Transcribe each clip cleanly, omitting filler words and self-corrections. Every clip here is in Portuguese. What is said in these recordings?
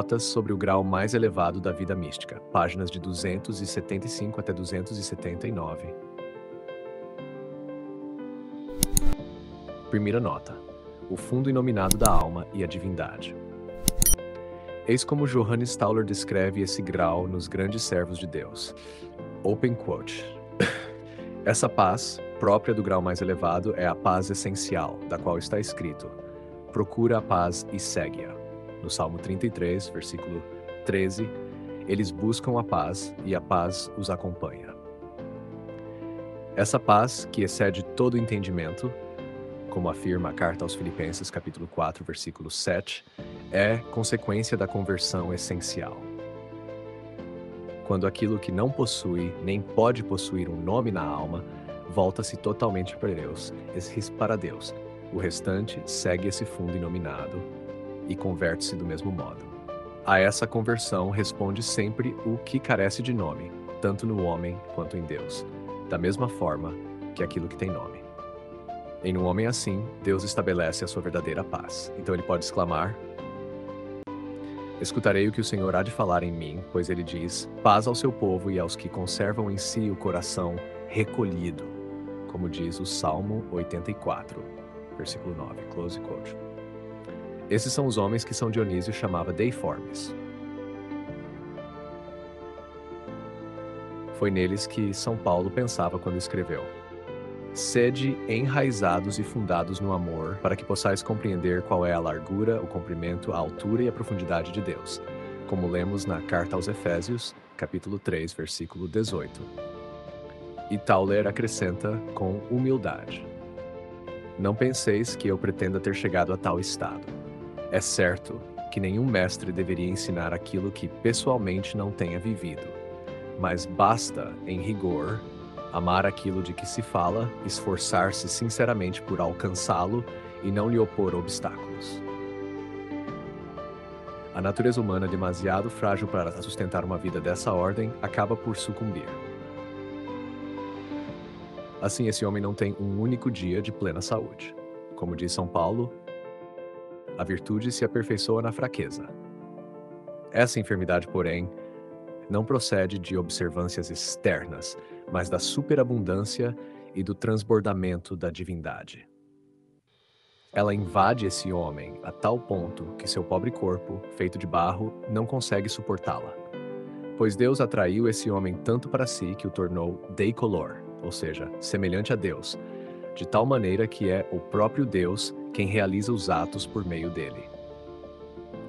Notas sobre o grau mais elevado da vida mística, páginas de 275 até 279. Primeira nota: o fundo inominado da alma e a divindade. Eis como Johannes Tauler descreve esse grau nos Grandes Servos de Deus. Open quote. Essa paz, própria do grau mais elevado, é a paz essencial, da qual está escrito: procura a paz e segue-a. No Salmo 33, versículo 13, eles buscam a paz e a paz os acompanha. Essa paz, que excede todo entendimento, como afirma a carta aos Filipenses, capítulo 4, versículo 7, é consequência da conversão essencial. Quando aquilo que não possui, nem pode possuir um nome na alma, volta-se totalmente para Deus. O restante segue esse fundo inominado e converte-se do mesmo modo. A essa conversão responde sempre o que carece de nome, tanto no homem quanto em Deus, da mesma forma que aquilo que tem nome. Em um homem assim, Deus estabelece a sua verdadeira paz. Então ele pode exclamar: escutarei o que o Senhor há de falar em mim, pois ele diz: paz ao seu povo e aos que conservam em si o coração recolhido, como diz o Salmo 84, versículo 9, close quote. Esses são os homens que São Dionísio chamava deiformes. Foi neles que São Paulo pensava quando escreveu: sede enraizados e fundados no amor, para que possais compreender qual é a largura, o comprimento, a altura e a profundidade de Deus, como lemos na carta aos Efésios, capítulo 3, versículo 18. E Tauler acrescenta com humildade: não penseis que eu pretenda ter chegado a tal estado. É certo que nenhum mestre deveria ensinar aquilo que pessoalmente não tenha vivido, mas basta, em rigor, amar aquilo de que se fala, esforçar-se sinceramente por alcançá-lo e não lhe opor obstáculos. A natureza humana, demasiado frágil para sustentar uma vida dessa ordem, acaba por sucumbir. Assim, esse homem não tem um único dia de plena saúde. Como diz São Paulo, a virtude se aperfeiçoa na fraqueza. Essa enfermidade, porém, não procede de observâncias externas, mas da superabundância e do transbordamento da divindade. Ela invade esse homem a tal ponto que seu pobre corpo, feito de barro, não consegue suportá-la. Pois Deus atraiu esse homem tanto para si que o tornou deicolor, ou seja, semelhante a Deus, de tal maneira que é o próprio Deus quem realiza os atos por meio dele.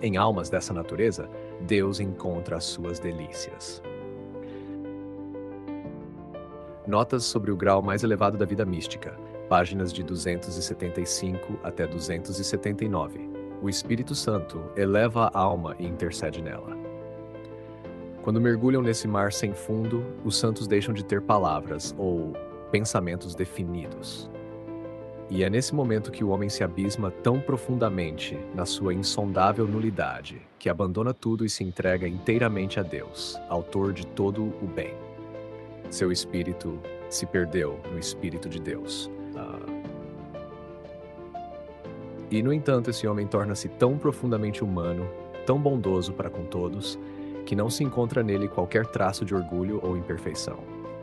Em almas dessa natureza, Deus encontra as suas delícias. Notas sobre o grau mais elevado da vida mística, páginas de 275 até 279. O Espírito Santo eleva a alma e intercede nela. Quando mergulham nesse mar sem fundo, os santos deixam de ter palavras ou pensamentos definidos. E é nesse momento que o homem se abisma tão profundamente na sua insondável nulidade, que abandona tudo e se entrega inteiramente a Deus, autor de todo o bem. Seu espírito se perdeu no Espírito de Deus. E, no entanto, esse homem torna-se tão profundamente humano, tão bondoso para com todos, que não se encontra nele qualquer traço de orgulho ou imperfeição.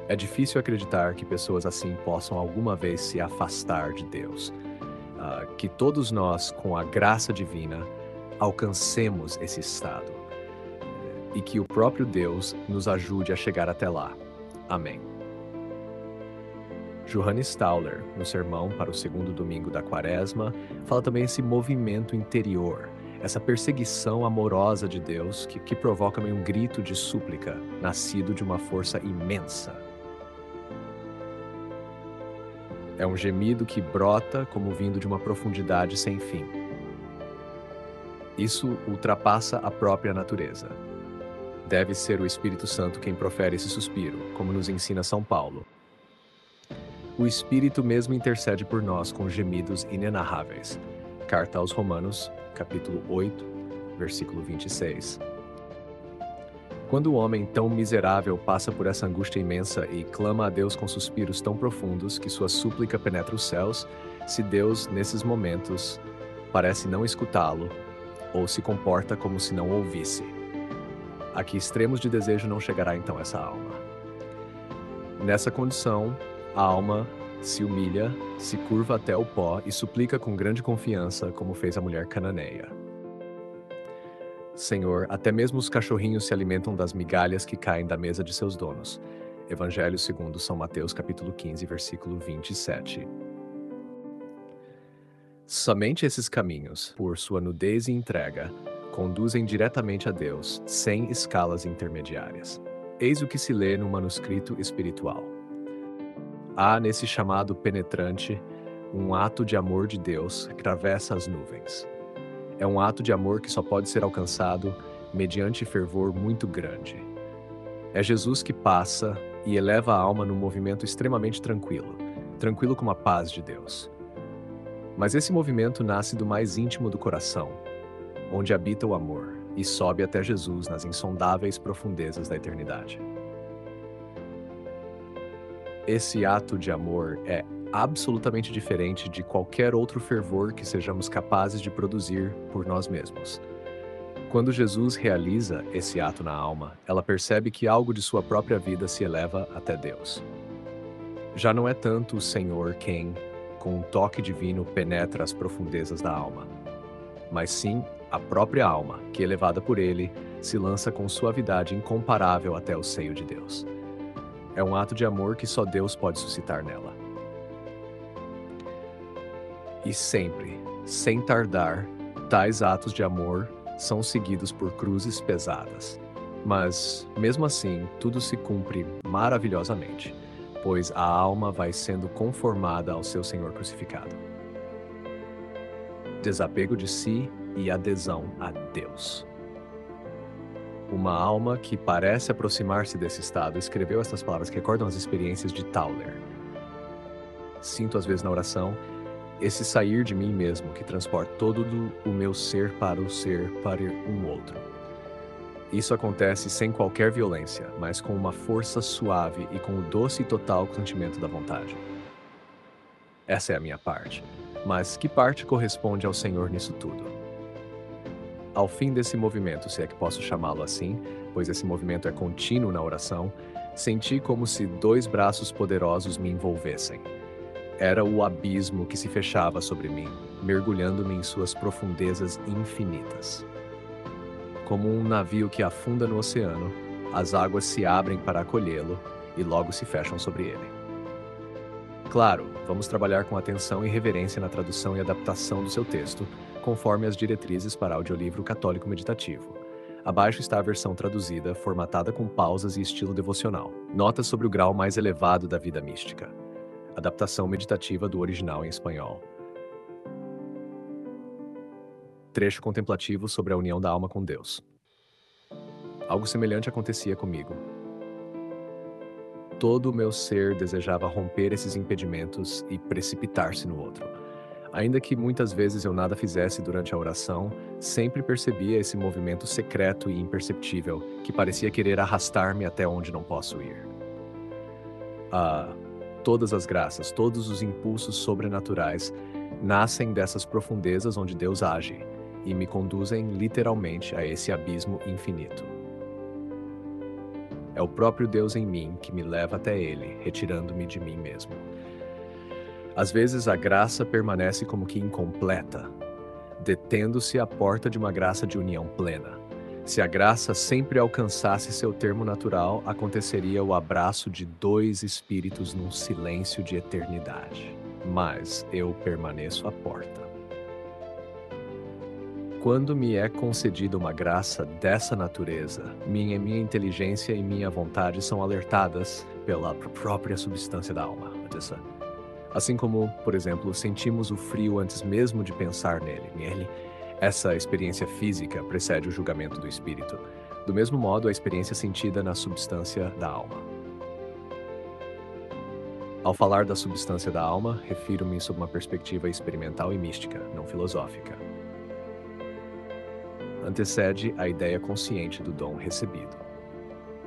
É difícil acreditar que pessoas assim possam alguma vez se afastar de Deus. Que todos nós, com a graça divina, alcancemos esse estado. E que o próprio Deus nos ajude a chegar até lá. Amém. Johannes Tauler, no sermão para o segundo domingo da Quaresma, fala também esse movimento interior, essa perseguição amorosa de Deus que provoca um grito de súplica, nascido de uma força imensa. É um gemido que brota como vindo de uma profundidade sem fim. Isso ultrapassa a própria natureza. Deve ser o Espírito Santo quem profere esse suspiro, como nos ensina São Paulo. O Espírito mesmo intercede por nós com gemidos inenarráveis. Carta aos Romanos, capítulo 8, versículo 26. Quando o homem tão miserável passa por essa angústia imensa e clama a Deus com suspiros tão profundos que sua súplica penetra os céus, se Deus, nesses momentos, parece não escutá-lo, ou se comporta como se não ouvisse. A que extremos de desejo não chegará então essa alma? Nessa condição, a alma se humilha, se curva até o pó e suplica com grande confiança, como fez a mulher cananeia. Senhor, até mesmo os cachorrinhos se alimentam das migalhas que caem da mesa de seus donos. Evangelho segundo São Mateus, capítulo 15, versículo 27. Somente esses caminhos, por sua nudez e entrega, conduzem diretamente a Deus, sem escalas intermediárias. Eis o que se lê no manuscrito espiritual. Há nesse chamado penetrante um ato de amor de Deus que atravessa as nuvens. É um ato de amor que só pode ser alcançado mediante fervor muito grande. É Jesus que passa e eleva a alma num movimento extremamente tranquilo, tranquilo como a paz de Deus. Mas esse movimento nasce do mais íntimo do coração, onde habita o amor, e sobe até Jesus nas insondáveis profundezas da eternidade. Esse ato de amor é absolutamente diferente de qualquer outro fervor que sejamos capazes de produzir por nós mesmos. Quando Jesus realiza esse ato na alma, ela percebe que algo de sua própria vida se eleva até Deus. Já não é tanto o Senhor quem, com um toque divino, penetra as profundezas da alma, mas sim a própria alma, que, elevada por ele, se lança com suavidade incomparável até o seio de Deus. É um ato de amor que só Deus pode suscitar nela. E sempre, sem tardar, tais atos de amor são seguidos por cruzes pesadas. Mas, mesmo assim, tudo se cumpre maravilhosamente, pois a alma vai sendo conformada ao seu Senhor crucificado. Desapego de si e adesão a Deus. Uma alma que parece aproximar-se desse estado escreveu estas palavras que recordam as experiências de Tauler. Sinto às vezes na oração esse sair de mim mesmo que transporta todo o meu ser para o ser para um outro. Isso acontece sem qualquer violência, mas com uma força suave e com o doce e total consentimento da vontade. Essa é a minha parte. Mas que parte corresponde ao Senhor nisso tudo? Ao fim desse movimento, se é que posso chamá-lo assim, pois esse movimento é contínuo na oração, senti como se dois braços poderosos me envolvessem. Era o abismo que se fechava sobre mim, mergulhando-me em suas profundezas infinitas. Como um navio que afunda no oceano, as águas se abrem para acolhê-lo e logo se fecham sobre ele. Claro, vamos trabalhar com atenção e reverência na tradução e adaptação do seu texto, conforme as diretrizes para audiolivro católico meditativo. Abaixo está a versão traduzida, formatada com pausas e estilo devocional. Notas sobre o grau mais elevado da vida mística. Adaptação meditativa do original em espanhol. Trecho contemplativo sobre a união da alma com Deus. Algo semelhante acontecia comigo. Todo o meu ser desejava romper esses impedimentos e precipitar-se no outro. Ainda que muitas vezes eu nada fizesse durante a oração, sempre percebia esse movimento secreto e imperceptível que parecia querer arrastar-me até onde não posso ir. Todas as graças, todos os impulsos sobrenaturais nascem dessas profundezas onde Deus age e me conduzem literalmente a esse abismo infinito. É o próprio Deus em mim que me leva até Ele, retirando-me de mim mesmo. Às vezes a graça permanece como que incompleta, detendo-se à porta de uma graça de união plena. Se a graça sempre alcançasse seu termo natural, aconteceria o abraço de dois espíritos num silêncio de eternidade. Mas eu permaneço à porta. Quando me é concedida uma graça dessa natureza, minha inteligência e minha vontade são alertadas pela própria substância da alma. Assim como, por exemplo, sentimos o frio antes mesmo de pensar nele. Essa experiência física precede o julgamento do espírito. Do mesmo modo, a experiência sentida na substância da alma. Ao falar da substância da alma, refiro-me sob uma perspectiva experimental e mística, não filosófica. Antecede a ideia consciente do dom recebido.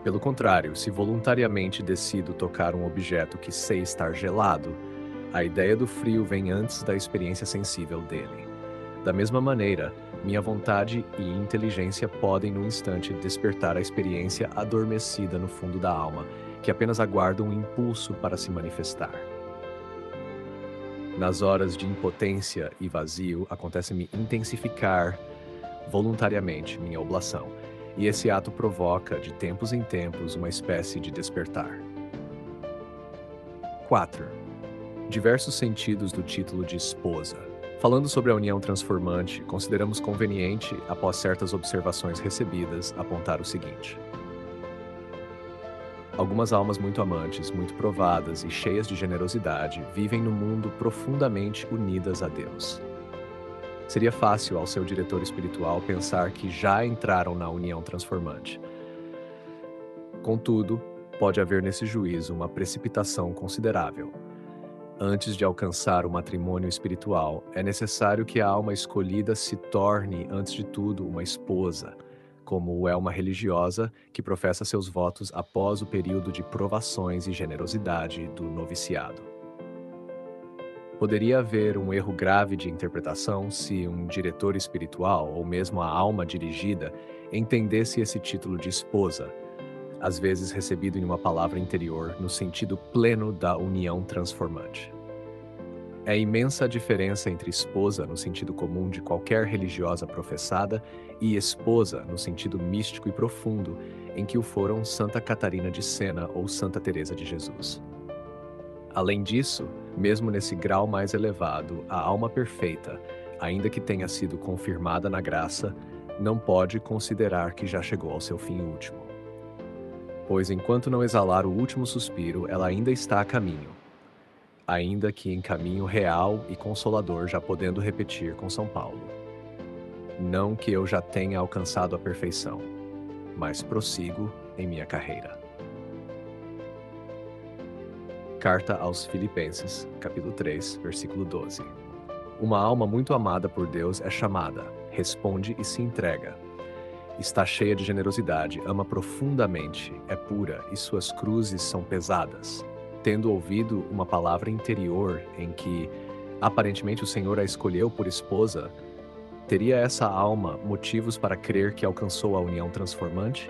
Pelo contrário, se voluntariamente decido tocar um objeto que sei estar gelado, a ideia do frio vem antes da experiência sensível dele. Da mesma maneira, minha vontade e inteligência podem, num instante, despertar a experiência adormecida no fundo da alma, que apenas aguarda um impulso para se manifestar. Nas horas de impotência e vazio, acontece-me intensificar voluntariamente minha oblação, e esse ato provoca, de tempos em tempos, uma espécie de despertar. 4. Diversos sentidos do título de esposa. Falando sobre a união transformante, consideramos conveniente, após certas observações recebidas, apontar o seguinte: algumas almas muito amantes, muito provadas e cheias de generosidade vivem no mundo profundamente unidas a Deus. Seria fácil ao seu diretor espiritual pensar que já entraram na união transformante. Contudo, pode haver nesse juízo uma precipitação considerável. Antes de alcançar o matrimônio espiritual, é necessário que a alma escolhida se torne, antes de tudo, uma esposa, como é uma religiosa que professa seus votos após o período de provações e generosidade do noviciado. Poderia haver um erro grave de interpretação se um diretor espiritual, ou mesmo a alma dirigida, entendesse esse título de esposa, às vezes recebido em uma palavra interior, no sentido pleno da união transformante. É imensa a diferença entre esposa, no sentido comum de qualquer religiosa professada, e esposa, no sentido místico e profundo, em que o foram Santa Catarina de Sena ou Santa Teresa de Jesus. Além disso, mesmo nesse grau mais elevado, a alma perfeita, ainda que tenha sido confirmada na graça, não pode considerar que já chegou ao seu fim último. Pois enquanto não exalar o último suspiro, ela ainda está a caminho, ainda que em caminho real e consolador, já podendo repetir com São Paulo: não que eu já tenha alcançado a perfeição, mas prossigo em minha carreira. Carta aos Filipenses, capítulo 3, versículo 12. Uma alma muito amada por Deus é chamada, responde e se entrega. Está cheia de generosidade, ama profundamente, é pura e suas cruzes são pesadas. Tendo ouvido uma palavra interior em que, aparentemente, o Senhor a escolheu por esposa, teria essa alma motivos para crer que alcançou a união transformante?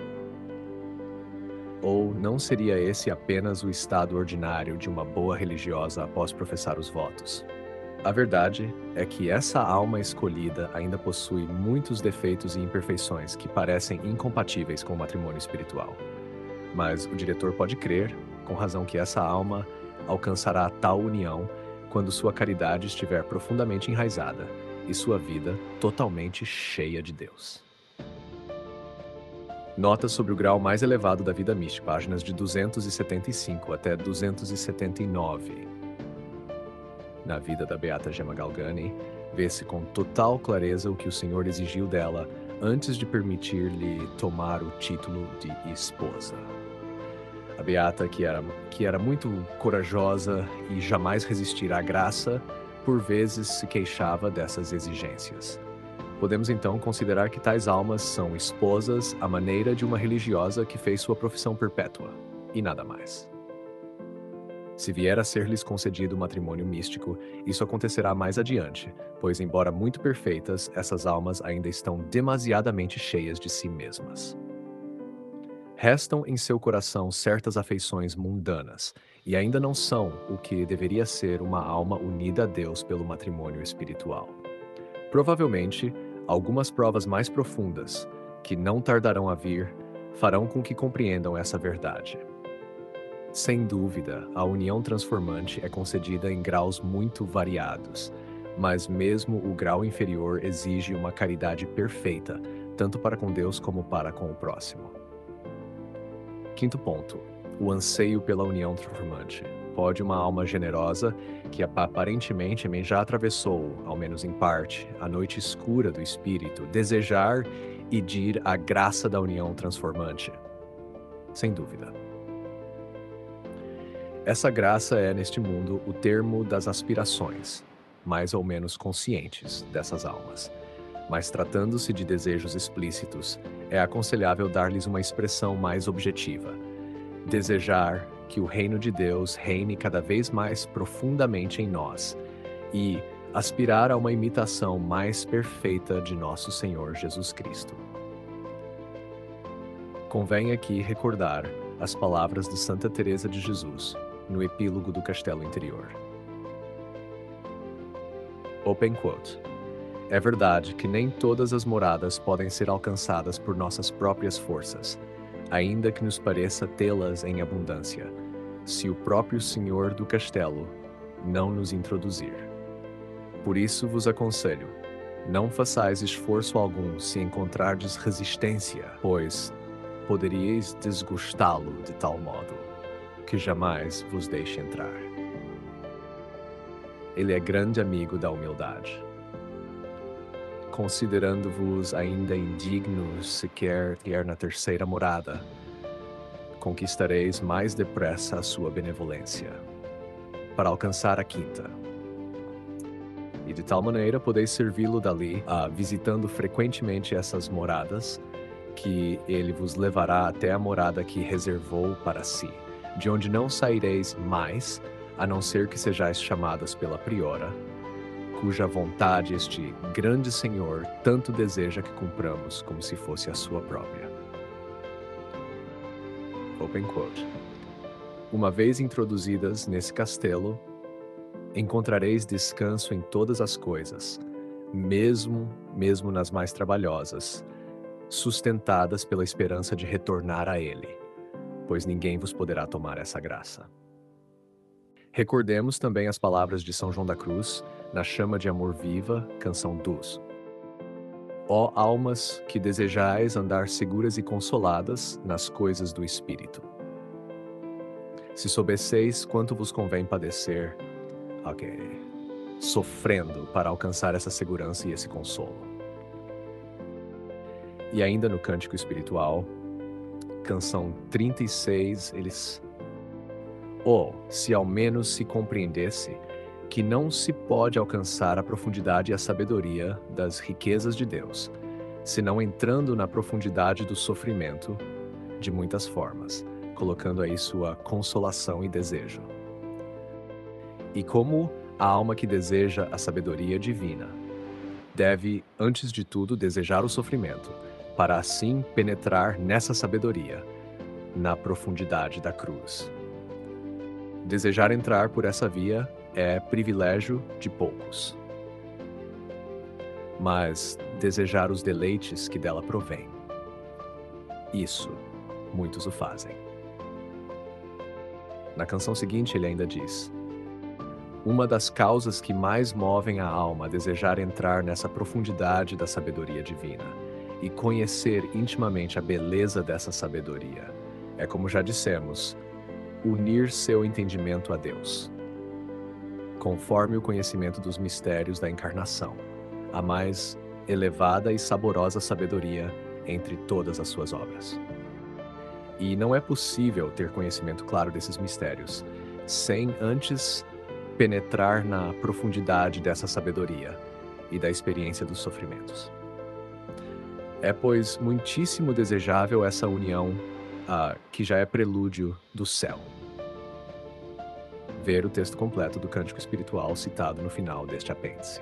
Ou não seria esse apenas o estado ordinário de uma boa religiosa após professar os votos? A verdade é que essa alma escolhida ainda possui muitos defeitos e imperfeições que parecem incompatíveis com o matrimônio espiritual. Mas o diretor pode crer, com razão, que essa alma alcançará tal união quando sua caridade estiver profundamente enraizada e sua vida totalmente cheia de Deus. Notas sobre o grau mais elevado da vida mística, páginas de 275 até 279. Na vida da Beata Gemma Galgani, vê-se com total clareza o que o Senhor exigiu dela antes de permitir-lhe tomar o título de esposa. A Beata, que era muito corajosa e jamais resistirá à graça, por vezes se queixava dessas exigências. Podemos então considerar que tais almas são esposas à maneira de uma religiosa que fez sua profissão perpétua, e nada mais. Se vier a ser-lhes concedido o matrimônio místico, isso acontecerá mais adiante, pois, embora muito perfeitas, essas almas ainda estão demasiadamente cheias de si mesmas. Restam em seu coração certas afeições mundanas, e ainda não são o que deveria ser uma alma unida a Deus pelo matrimônio espiritual. Provavelmente, algumas provas mais profundas, que não tardarão a vir, farão com que compreendam essa verdade. Sem dúvida, a união transformante é concedida em graus muito variados, mas mesmo o grau inferior exige uma caridade perfeita, tanto para com Deus como para com o próximo. Quinto ponto: o anseio pela união transformante. Pode uma alma generosa, que aparentemente já atravessou, ao menos em parte, a noite escura do espírito, desejar e dir a graça da união transformante? Sem dúvida. Essa graça é, neste mundo, o termo das aspirações, mais ou menos conscientes, dessas almas. Mas tratando-se de desejos explícitos, é aconselhável dar-lhes uma expressão mais objetiva. Desejar que o reino de Deus reine cada vez mais profundamente em nós e, aspirar a uma imitação mais perfeita de nosso Senhor Jesus Cristo. Convém aqui recordar as palavras de Santa Teresa de Jesus no epílogo do Castelo Interior. Open quote. É verdade que nem todas as moradas podem ser alcançadas por nossas próprias forças, ainda que nos pareça tê-las em abundância, se o próprio Senhor do Castelo não nos introduzir. Por isso vos aconselho, não façais esforço algum se encontrardes resistência, pois poderíeis desgostá-lo de tal modo que jamais vos deixe entrar. Ele é grande amigo da humildade. Considerando-vos ainda indignos sequer ir na terceira morada, conquistareis mais depressa a sua benevolência, para alcançar a quinta. E de tal maneira podeis servi-lo dali, visitando frequentemente essas moradas, que ele vos levará até a morada que reservou para si, de onde não saireis mais, a não ser que sejais chamadas pela priora, cuja vontade este grande Senhor tanto deseja que cumpramos como se fosse a sua própria. Open quote. Uma vez introduzidas nesse castelo, encontrareis descanso em todas as coisas, mesmo nas mais trabalhosas, sustentadas pela esperança de retornar a ele, pois ninguém vos poderá tomar essa graça. Recordemos também as palavras de São João da Cruz, na Chama de Amor Viva, canção 2. Ó almas que desejais andar seguras e consoladas nas coisas do Espírito. Se soubesseis quanto vos convém padecer, sofrendo para alcançar essa segurança e esse consolo. E ainda no Cântico Espiritual, canção 36, se ao menos se compreendesse que não se pode alcançar a profundidade e a sabedoria das riquezas de Deus, senão entrando na profundidade do sofrimento de muitas formas, colocando aí sua consolação e desejo. E como a alma que deseja a sabedoria divina deve, antes de tudo, desejar o sofrimento, para assim penetrar nessa sabedoria, na profundidade da cruz. Desejar entrar por essa via é privilégio de poucos, mas desejar os deleites que dela provém, isso muitos o fazem. Na canção seguinte ele ainda diz: uma das causas que mais movem a alma a desejar entrar nessa profundidade da sabedoria divina e conhecer intimamente a beleza dessa sabedoria é, como já dissemos, unir seu entendimento a Deus, conforme o conhecimento dos mistérios da encarnação, a mais elevada e saborosa sabedoria entre todas as suas obras. E não é possível ter conhecimento claro desses mistérios sem antes penetrar na profundidade dessa sabedoria e da experiência dos sofrimentos. É, pois, muitíssimo desejável essa união que já é prelúdio do céu. Ver o texto completo do Cântico Espiritual citado no final deste apêndice.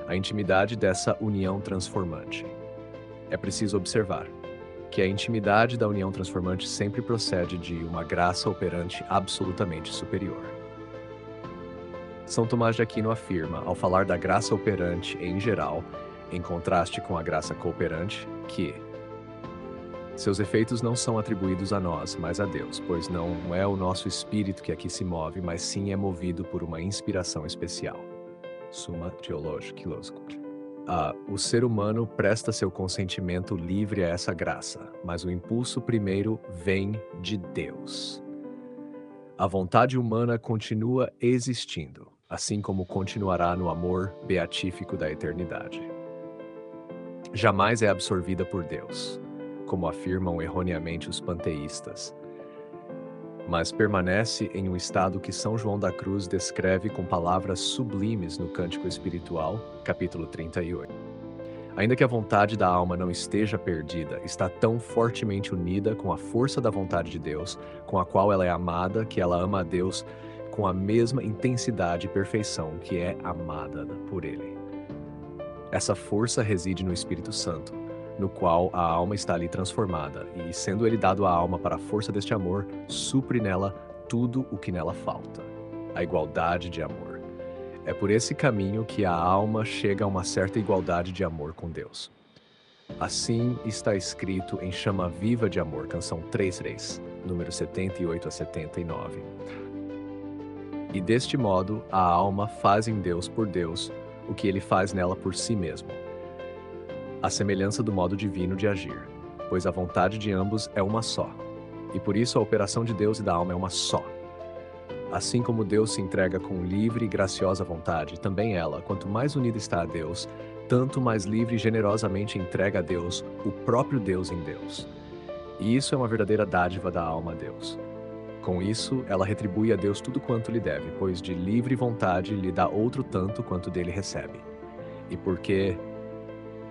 A intimidade dessa união transformante. É preciso observar que a intimidade da união transformante sempre procede de uma graça operante absolutamente superior. São Tomás de Aquino afirma, ao falar da graça operante em geral, em contraste com a graça cooperante, que seus efeitos não são atribuídos a nós, mas a Deus, pois não é o nosso espírito que aqui se move, mas sim é movido por uma inspiração especial. Summa Theologica. O ser humano presta seu consentimento livre a essa graça, mas o impulso primeiro vem de Deus. A vontade humana continua existindo, assim como continuará no amor beatífico da eternidade. Jamais é absorvida por Deus, como afirmam erroneamente os panteístas, mas permanece em um estado que São João da Cruz descreve com palavras sublimes no Cântico Espiritual, capítulo 38. Ainda que a vontade da alma não esteja perdida, está tão fortemente unida com a força da vontade de Deus, com a qual ela é amada, que ela ama a Deus com a mesma intensidade e perfeição que é amada por Ele. Essa força reside no Espírito Santo, no qual a alma está ali transformada, e sendo ele dado à alma para a força deste amor, supre nela tudo o que nela falta, a igualdade de amor. É por esse caminho que a alma chega a uma certa igualdade de amor com Deus. Assim está escrito em Chama Viva de Amor, canção 3 Reis, número 78 a 79. E deste modo, a alma faz em Deus por Deus o que ele faz nela por si mesmo, a semelhança do modo divino de agir, pois a vontade de ambos é uma só, e por isso a operação de Deus e da alma é uma só. Assim como Deus se entrega com livre e graciosa vontade, também ela, quanto mais unida está a Deus, tanto mais livre e generosamente entrega a Deus o próprio Deus em Deus. E isso é uma verdadeira dádiva da alma a Deus. Com isso, ela retribui a Deus tudo quanto lhe deve, pois de livre vontade lhe dá outro tanto quanto dele recebe. E porque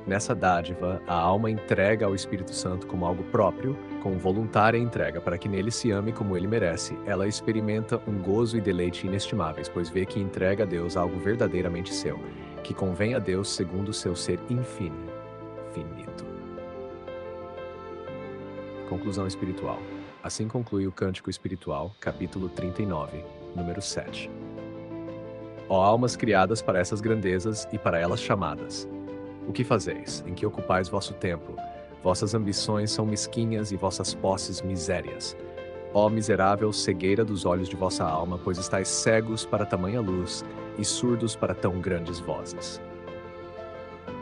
nessa dádiva, a alma entrega ao Espírito Santo como algo próprio, com voluntária entrega para que nele se ame como ele merece, ela experimenta um gozo e deleite inestimáveis, pois vê que entrega a Deus algo verdadeiramente seu, que convém a Deus segundo o seu ser finito. Conclusão espiritual. Assim conclui o Cântico Espiritual, capítulo 39, número 7. Ó almas criadas para essas grandezas e para elas chamadas, o que fazeis? Em que ocupais vosso tempo? Vossas ambições são mesquinhas e vossas posses misérias. Ó miserável cegueira dos olhos de vossa alma, pois estáis cegos para tamanha luz e surdos para tão grandes vozes.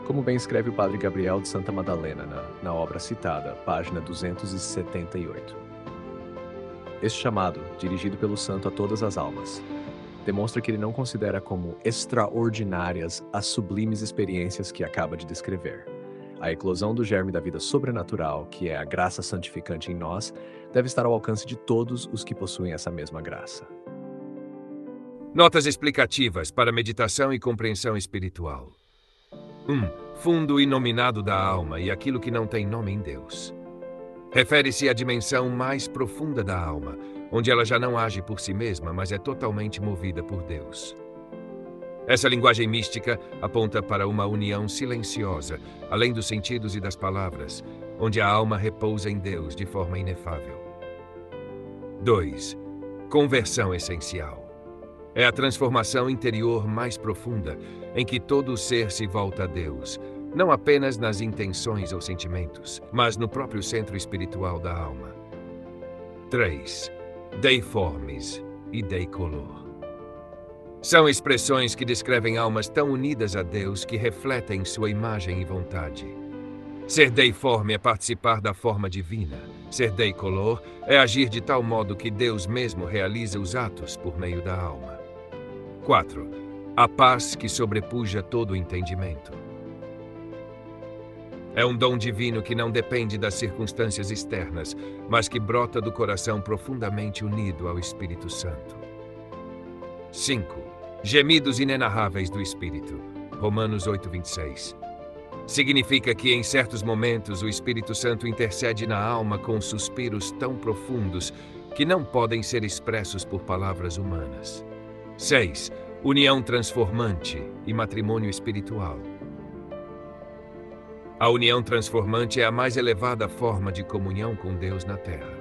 Como bem escreve o Padre Gabriel de Santa Madalena na obra citada, página 278. Este chamado, dirigido pelo santo a todas as almas, demonstra que ele não considera como extraordinárias as sublimes experiências que acaba de descrever. A eclosão do germe da vida sobrenatural, que é a graça santificante em nós, deve estar ao alcance de todos os que possuem essa mesma graça. Notas explicativas para meditação e compreensão espiritual. 1. Fundo inominado da alma e aquilo que não tem nome em Deus. Refere-se à dimensão mais profunda da alma, onde ela já não age por si mesma, mas é totalmente movida por Deus. Essa linguagem mística aponta para uma união silenciosa, além dos sentidos e das palavras, onde a alma repousa em Deus de forma inefável. 2. Conversão essencial. É a transformação interior mais profunda, em que todo o ser se volta a Deus, não apenas nas intenções ou sentimentos, mas no próprio centro espiritual da alma. 3. Deiformes e deicolor. São expressões que descrevem almas tão unidas a Deus que refletem sua imagem e vontade. Ser deiforme é participar da forma divina. Ser deicolor é agir de tal modo que Deus mesmo realiza os atos por meio da alma. 4. A paz que sobrepuja todo o entendimento. É um dom divino que não depende das circunstâncias externas, mas que brota do coração profundamente unido ao Espírito Santo. 5. Gemidos inenarráveis do Espírito. Romanos 8:26. Significa que em certos momentos o Espírito Santo intercede na alma com suspiros tão profundos que não podem ser expressos por palavras humanas. 6. União transformante e matrimônio espiritual. A união transformante é a mais elevada forma de comunhão com Deus na Terra.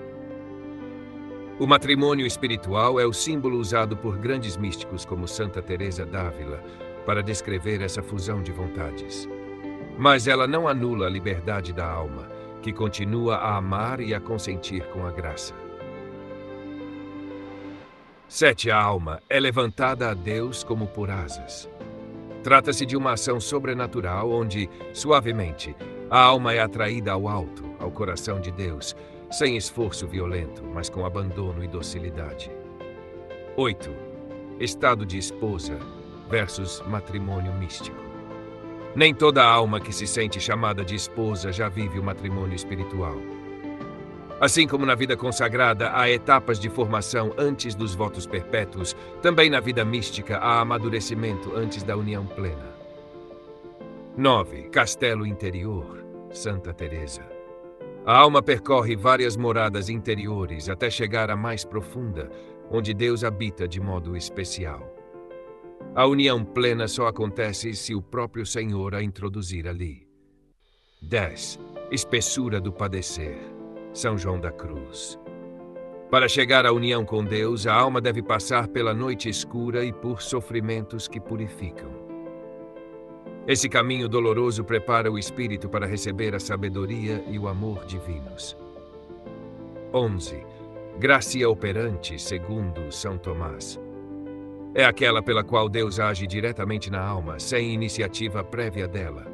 O matrimônio espiritual é o símbolo usado por grandes místicos como Santa Teresa d'Ávila para descrever essa fusão de vontades. Mas ela não anula a liberdade da alma, que continua a amar e a consentir com a graça. 7. A alma é levantada a Deus como por asas. Trata-se de uma ação sobrenatural onde, suavemente, a alma é atraída ao alto, ao coração de Deus, sem esforço violento, mas com abandono e docilidade. 8. Estado de esposa versus matrimônio místico. Nem toda alma que se sente chamada de esposa já vive o matrimônio espiritual. Assim como na vida consagrada há etapas de formação antes dos votos perpétuos, também na vida mística há amadurecimento antes da união plena. 9. Castelo interior, Santa Teresa. A alma percorre várias moradas interiores até chegar à mais profunda, onde Deus habita de modo especial. A união plena só acontece se o próprio Senhor a introduzir ali. 10. Espessura do padecer. São João da Cruz. Para chegar à união com Deus, a alma deve passar pela noite escura e por sofrimentos que purificam. Esse caminho doloroso prepara o espírito para receber a sabedoria e o amor divinos. 11. Gracia operante, segundo São Tomás. É aquela pela qual Deus age diretamente na alma, sem iniciativa prévia dela.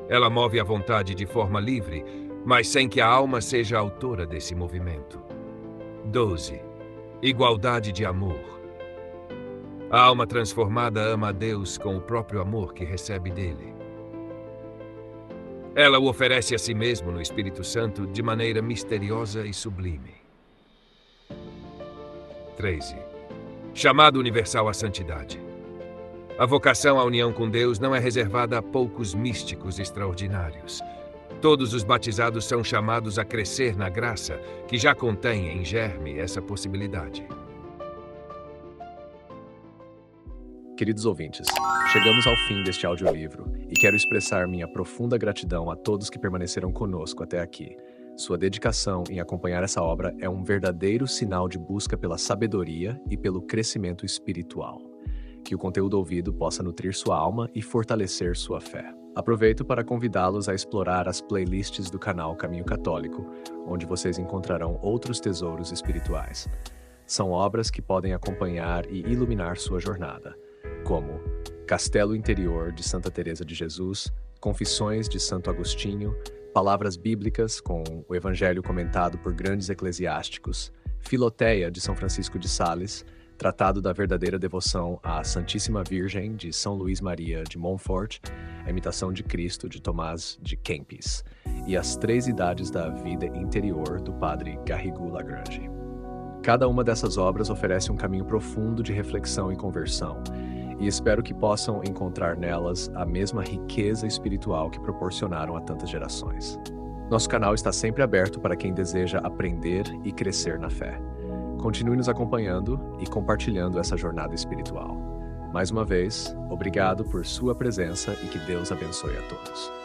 Ela move a vontade de forma livre, mas sem que a alma seja autora desse movimento. 12. Igualdade de amor. A alma transformada ama a Deus com o próprio amor que recebe dele. Ela o oferece a si mesmo no Espírito Santo de maneira misteriosa e sublime. 13. Chamado universal à santidade. A vocação à união com Deus não é reservada a poucos místicos extraordinários. Todos os batizados são chamados a crescer na graça, que já contém em germe essa possibilidade. Queridos ouvintes, chegamos ao fim deste audiolivro e quero expressar minha profunda gratidão a todos que permaneceram conosco até aqui. Sua dedicação em acompanhar essa obra é um verdadeiro sinal de busca pela sabedoria e pelo crescimento espiritual. Que o conteúdo ouvido possa nutrir sua alma e fortalecer sua fé. Aproveito para convidá-los a explorar as playlists do canal Caminho Católico, onde vocês encontrarão outros tesouros espirituais. São obras que podem acompanhar e iluminar sua jornada, como Castelo Interior de Santa Teresa de Jesus, Confissões de Santo Agostinho, Palavras Bíblicas com o Evangelho comentado por grandes eclesiásticos, Filoteia de São Francisco de Sales, Tratado da Verdadeira Devoção à Santíssima Virgem de São Luís Maria de Montfort, A Imitação de Cristo de Tomás de Kempis e As Três Idades da Vida Interior do Padre Garrigou Lagrange. Cada uma dessas obras oferece um caminho profundo de reflexão e conversão, e espero que possam encontrar nelas a mesma riqueza espiritual que proporcionaram a tantas gerações. Nosso canal está sempre aberto para quem deseja aprender e crescer na fé. Continue nos acompanhando e compartilhando essa jornada espiritual. Mais uma vez, obrigado por sua presença e que Deus abençoe a todos.